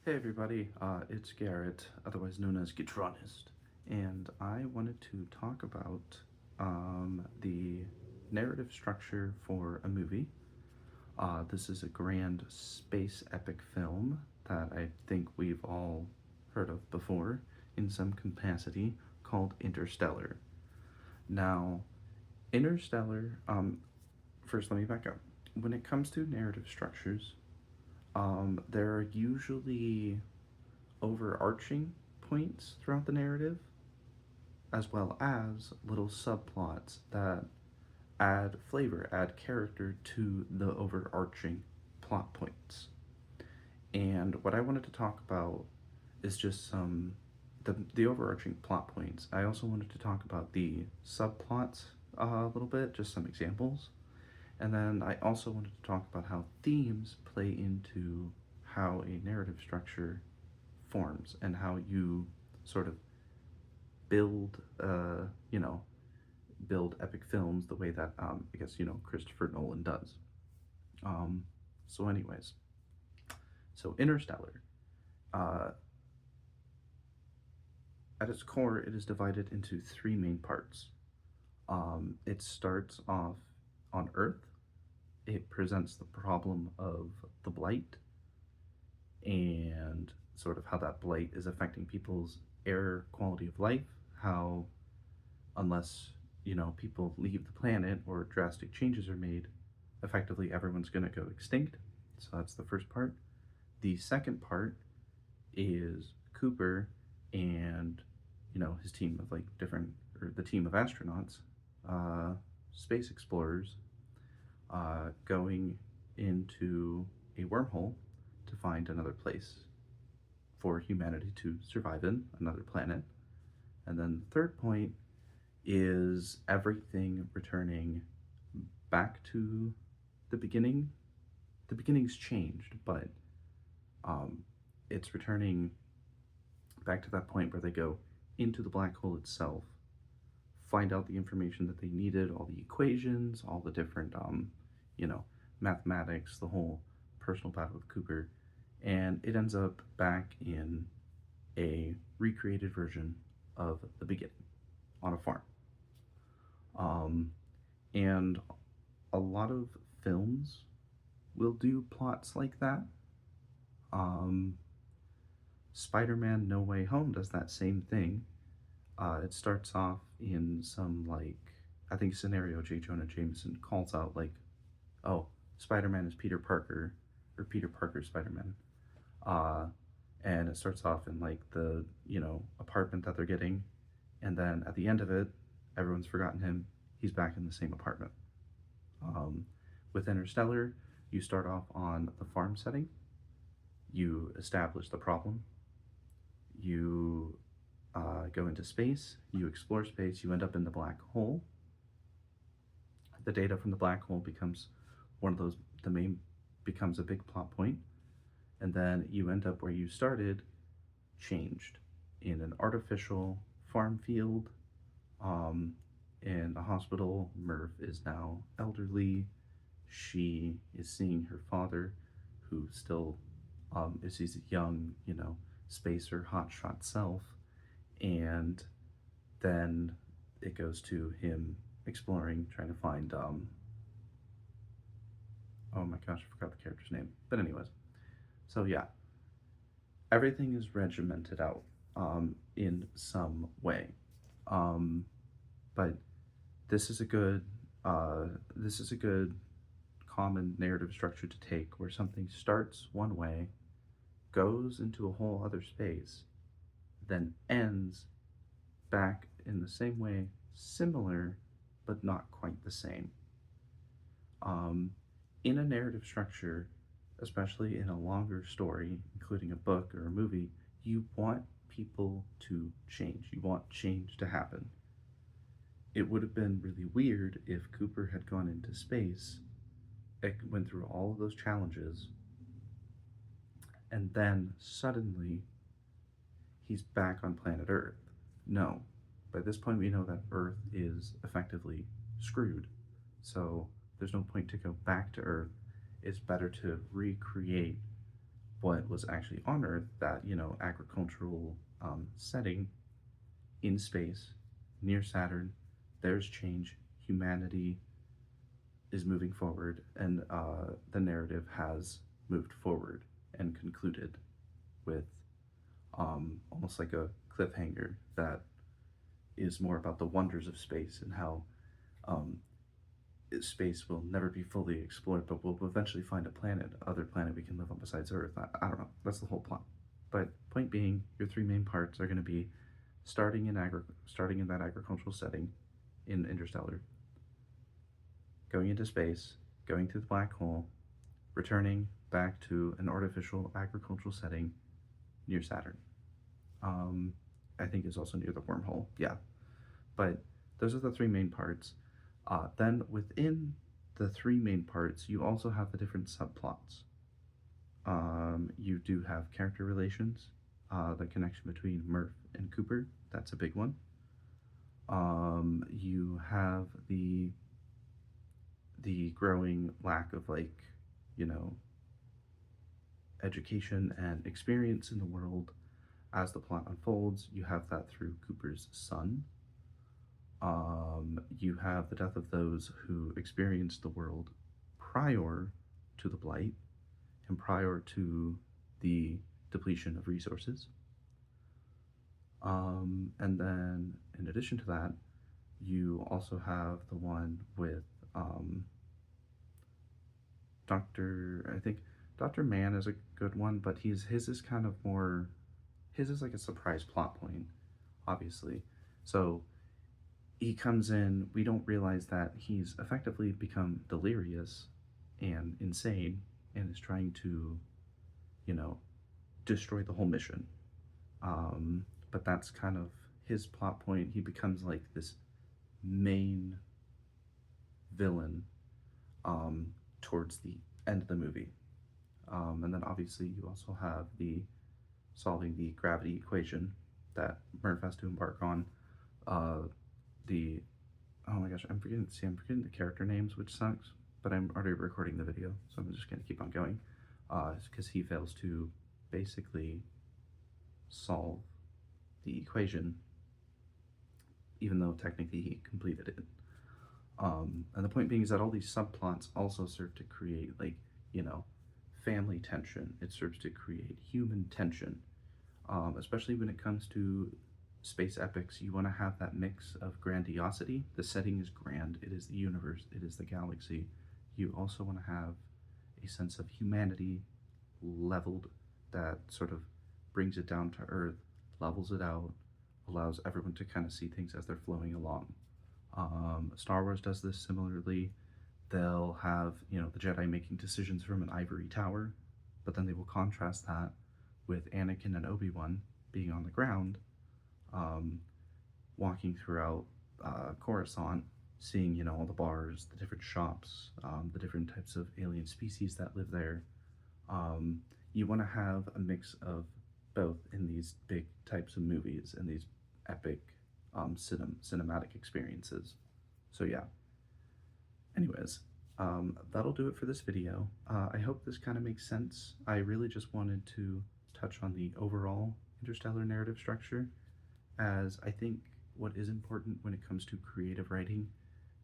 Hey everybody, it's Garrett, otherwise known as Gitronist, and I wanted to talk about the narrative structure for a movie. This is a grand space epic film that I think we've all heard of before in some capacity called Interstellar. Now, Interstellar, first let me back up. When it comes to narrative structures, there are usually overarching points throughout the narrative, as well as little subplots that add flavor, add character to the overarching plot points. And what I wanted to talk about is just some the overarching plot points. I also wanted to talk about the subplots a little bit, just some examples. And then I also wanted to talk about how themes play into how a narrative structure forms and how you sort of build, build epic films the way that I guess Christopher Nolan does. Um, anyways, so Interstellar, uh, at its core, it is divided into three main parts. It starts off on Earth. It presents the problem of the blight and sort of how that blight is affecting people's air quality of life, how unless people leave the planet or drastic changes are made, effectively everyone's going to go extinct. So that's the first part. The second part is Cooper and his team of like different, or the team of astronauts, uh, space explorers, going into a wormhole to find another place for humanity to survive in, another planet. And then the third point is everything returning back to the beginning. The beginning's changed, but um, it's returning back to that point where they go into the black hole itself, find out the information that they needed, all the equations, all the different, mathematics, the whole personal battle with Cooper, and it ends up back in a recreated version of the beginning on a farm. Um, and a lot of films will do plots like that. Um, Spider Man No Way Home does that same thing. It starts off in some, like, I think scenario J. Jonah Jameson calls out, like, oh, Spider Man is Peter Parker, or Peter Parker Spider Man. Uh, and it starts off in, like, the, apartment that they're getting. And then at the end of it, everyone's forgotten him. He's back in the same apartment. Um, with Interstellar, you start off on the farm setting. You establish the problem. You go into space. You explore space. You end up in the black hole. The data from the black hole becomes one of those, the main, becomes a big plot point. And then you end up where you started, changed in an artificial farm field, in a hospital. Merv is now elderly. She is seeing her father, who still is his young, spacer, hotshot self. And then it goes to him exploring, trying to find, oh my gosh, I forgot the character's name. But, anyways, so yeah, everything is regimented out in some way. But this is a good this is a good common narrative structure to take, where something starts one way, goes into a whole other space, then ends back in the same way, similar but not quite the same. In a narrative structure, especially in a longer story, including a book or a movie, you want people to change. You want change to happen. It would have been really weird if Cooper had gone into space, it went through all of those challenges, and then suddenly he's back on planet Earth. No. By this point, we know that Earth is effectively screwed. So there's no point to go back to Earth. It's better to recreate what was actually on Earth, that, agricultural setting in space near Saturn, there's change. Humanity is moving forward, and the narrative has moved forward and concluded with almost like a cliffhanger that is more about the wonders of space and how um, space will never be fully explored, but we'll eventually find a planet, other planet we can live on besides Earth. I don't know. That's the whole plot. But point being, your three main parts are going to be starting in that agricultural setting in Interstellar, going into space, going through the black hole, returning back to an artificial agricultural setting near Saturn. Um, I think is also near the wormhole. Yeah, but those are the three main parts. Then within the three main parts, you also have the different subplots. You do have character relations, the connection between Murph and Cooper. That's a big one. You have the growing lack of, like, you know education and experience in the world as the plot unfolds. You have that through Cooper's son. You have the death of those who experienced the world prior to the blight and prior to the depletion of resources. And then, in addition to that, you also have the one with I think Dr. Mann is a good one, but his is kind of more, his is like a surprise plot point, obviously. So he comes in, we don't realize that he's effectively become delirious and insane and is trying to, you know, destroy the whole mission. But that's kind of his plot point. He becomes like this main villain towards the end of the movie. And then obviously you also have the solving the gravity equation that Murph has to embark on. The Oh my gosh, I'm forgetting the character names, which sucks. But I'm already recording the video, so I'm just gonna keep on going. Because he fails to basically solve the equation, even though technically he completed it. And the point being is that all these subplots also serve to create, like, family tension. It serves to create human tension, especially when it comes to space epics. You want to have that mix of grandiosity. The setting is grand. It is the universe. It is the galaxy. You also want to have a sense of humanity leveled, that sort of brings it down to earth, levels it out, allows everyone to kind of see things as they're flowing along. Star Wars does this similarly. They'll have, the Jedi making decisions from an ivory tower, but then they will contrast that with Anakin and Obi-Wan being on the ground, walking throughout Coruscant, seeing, all the bars, the different shops, the different types of alien species that live there. You want to have a mix of both in these big types of movies and these epic cinematic experiences. So yeah. Anyways, that'll do it for this video. I hope this kind of makes sense. I really just wanted to touch on the overall Interstellar narrative structure, as I think what is important when it comes to creative writing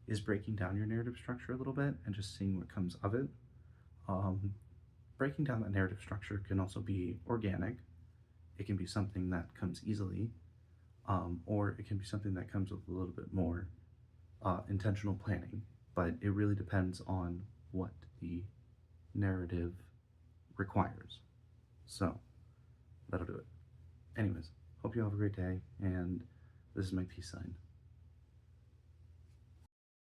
is breaking down your narrative structure a little bit and just seeing what comes of it. Breaking down that narrative structure can also be organic. It can be something that comes easily, or it can be something that comes with a little bit more intentional planning. But it really depends on what the narrative requires. So that'll do it. Anyways, hope you all have a great day, and this is my peace sign.